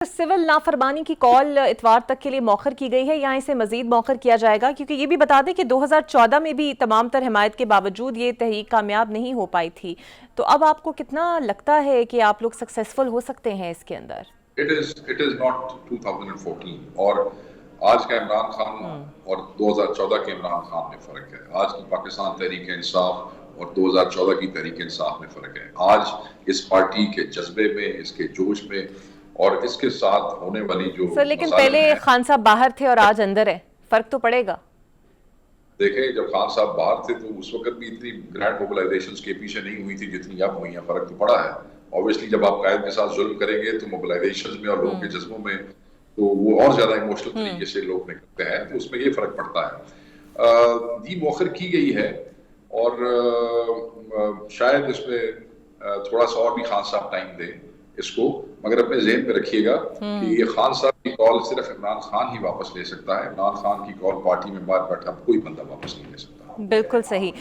Civil नाफरमानी की call इतवार तक के लिए मौखर की गई है या इसे मजीद मौखर किया जाएगा? क्योंकि ये भी बता दें कि 2014 में भी तमाम तर हिमायत के बावजूद ये तहरीक कामयाब नहीं हो पाई थी। तो अब आपको कितना लगता है कि आप लोग सक्सेसफुल हो सकते हैं इसके अंदर? It is not 2014 और आज का इमरान खान और 2014 के इमरान खान में फर्क है। आज की पाकिस्तान तहरीक इंसाफ और 2014 की तहरीक इंसाफ में फर्क है। आज इस पार्टी के जज्बे में, इसके जोश में और इसके साथ होने वाली जो सर, लेकिन पहले खान साहब बाहर थे और आज अंदर है, फर्क तो पड़ेगा। देखें, जब खान साहब बाहर थे तो उस वक्त भी इतनी ग्रैंड मोबिलाइजेशंस के पीछे नहीं हुई थी जितनी अब हुई है। फर्क तो पड़ा है। ऑब्वियसली जब आप कायद के साथ जुल्म करेंगे तो मोबिलाइजेशंस में और लोगों के जज्बों में तो वो और ज्यादा इमोशनल तरीके से लोग निकलते हैं, तो उसमें ये फर्क पड़ता है। ये मौखर की गई है और शायद इसमें थोड़ा सा और भी खान साहब टाइम दें इसको, मगर अपने ज़हन में रखिएगा कि ये खान साहब की कॉल सिर्फ इमरान खान ही वापस ले सकता है। इमरान खान की कॉल पार्टी में बाहर बैठा कोई बंदा वापस नहीं ले सकता। बिल्कुल सही।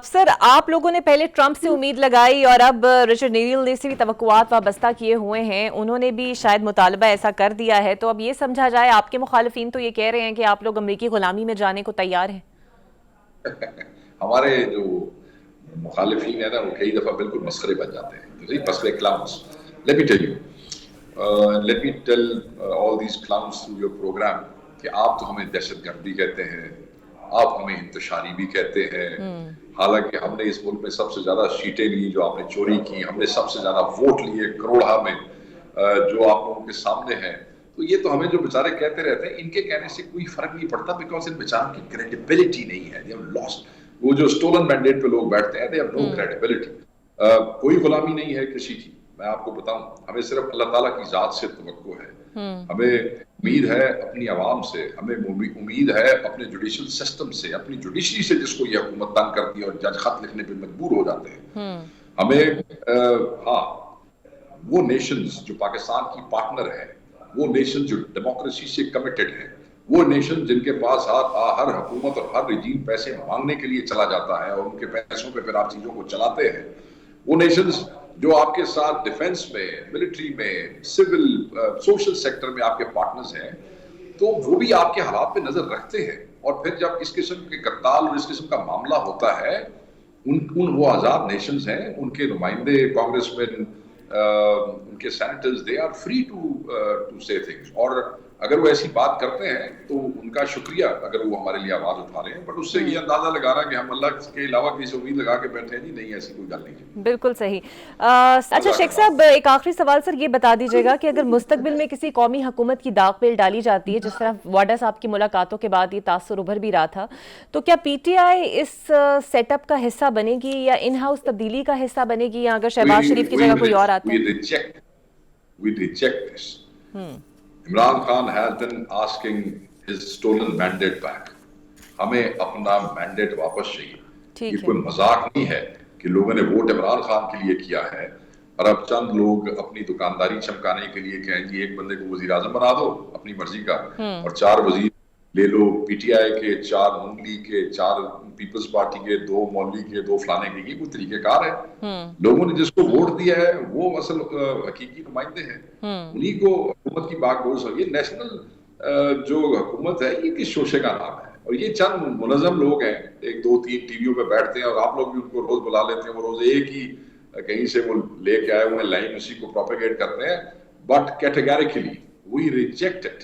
सर, आप लोगों ने पहले ट्रंप से उम्मीद लगाई और अब रिचर्ड नील ने से भी तवक्कुआत वाबस्ता किए हुए हैं, उन्होंने भी शायद मुतालबा ऐसा कर दिया है। तो अब ये समझा जाए, आपके मुखालिफिन तो ये कह रहे हैं कि आप लोग अमरीकी गुलामी में जाने को तैयार हैं। हमारे जो मुखालिफिन है ना, वो कई दफा बिल्कुल मस्खरे बन जाते हैं, मस्खरे clowns. Let me tell all these clowns through your program कि आप तो हमें दहशतगर्द भी कहते हैं, आप हमें इंतशारी भी कहते हैं। हालांकि हमने इस मुल्क में सबसे ज्यादा सीटें ली जो आपने चोरी की, हमने सबसे ज्यादा वोट लिए करोड़ा में जो आप लोगों के सामने हैं। तो ये तो हमें जो बेचारे कहते रहते हैं, इनके कहने से कोई फर्क नहीं पड़ता, बिकॉज इन बेचारों की क्रेडिबिलिटी नहीं है। They have lost. वो जो स्टोलन मैंडेट पे लोग बैठते हैं, दे हैव नो क्रेडिबिलिटी। कोई गुलामी नहीं है किसी की। मैं आपको बताऊं, हमें सिर्फ अल्लाह ताला की जात से तवक्को है। हमें उम्मीद है अपनी आवाम से, हमें उम्मीद है अपने जुडिशल सिस्टम से, अपनी जुडिशरी से, जिसको ये हुकूमत तंग करती है और जज खत लिखने पे मजबूर हो जाते हैं। हमें वो नेशंस जो पाकिस्तान की पार्टनर है, वो नेशन जो डेमोक्रेसी से कमिटेड है, वो नेशन जिनके पास हर हुकूमत और हर रिजीम पैसे मांगने के लिए चला जाता है और उनके पैसों पे फिर आप चीजों को चलाते हैं, वो नेशंस जो आपके साथ डिफेंस में, मिलिट्री में, सिविल, सोशल सेक्टर में आपके पार्टनर्स हैं, तो वो भी आपके हालात पे नजर रखते हैं। और फिर जब इस किस्म के करताल और इस किस्म का मामला होता है, वो आजाद नेशंस हैं, उनके नुमाइंदे, कांग्रेसमैन, उनके senators, they are free to say things. और अगर वो ऐसी बात करते हैं तो उनका शुक्रिया अगर वो हमारे लिए आवाज उठा रहे हैं, बट उससे ये अंदाजा लगाना कि हम अल्लाह के अलावा किसी उम्मीद लगा के बैठे हैं, नहीं, ऐसी कोई गल नहीं। बिल्कुल सही। अच्छा शेख साहब, एक आखिरी सवाल सर, ये बता दीजिएगा कि अगर मुस्तकबिल में किसी कौमी हुकूमत की दाग पेल डाली जाती है, जिस तरह वाडा साहब की मुलाकातों के बाद ये तासुर उभर भी रहा था, तो क्या पीटीआई इस सेटअप का हिस्सा बनेगी या इन हाउस तब्दीली का हिस्सा बनेगी, या अगर शहबाज शरीफ की जगह कोई और आता है? We reject this. Imran Khan has been asking his stolen mandate back. हमें अपना मैंडेट वापस चाहिए। ये कोई मजाक नहीं है कि लोगों ने वोट इमरान खान के लिए किया है और अब चंद लोग अपनी दुकानदारी चमकाने के लिए कहेंगे एक बंदे को वजीर आजम बना दो अपनी मर्जी का और 4 वजीर ले लो, पीटीआई के 4, नून लीग के 4, पीपल्स पार्टी के 2, मौलवी के 2, फलाने के। ये कोई तरीकेकार है? लोगों ने जिसको वोट दिया है वो असल हकीकी नुमाइंदे हैं, उन्हीं को हुकूमत की बागडोर से। ये नेशनल जो हुकूमत है, ये किस शोशे का नाम है? और ये चंद मुनज़्ज़म लोग हैं, 1, 2, 3 टीवियों पे बैठते हैं और आप लोग भी उनको रोज बुला लेते हैं। वो रोज एक ही कहीं से वो लेके आए हुए लाइन उसी को प्रोपेगेट करते हैं। But categorically we reject it.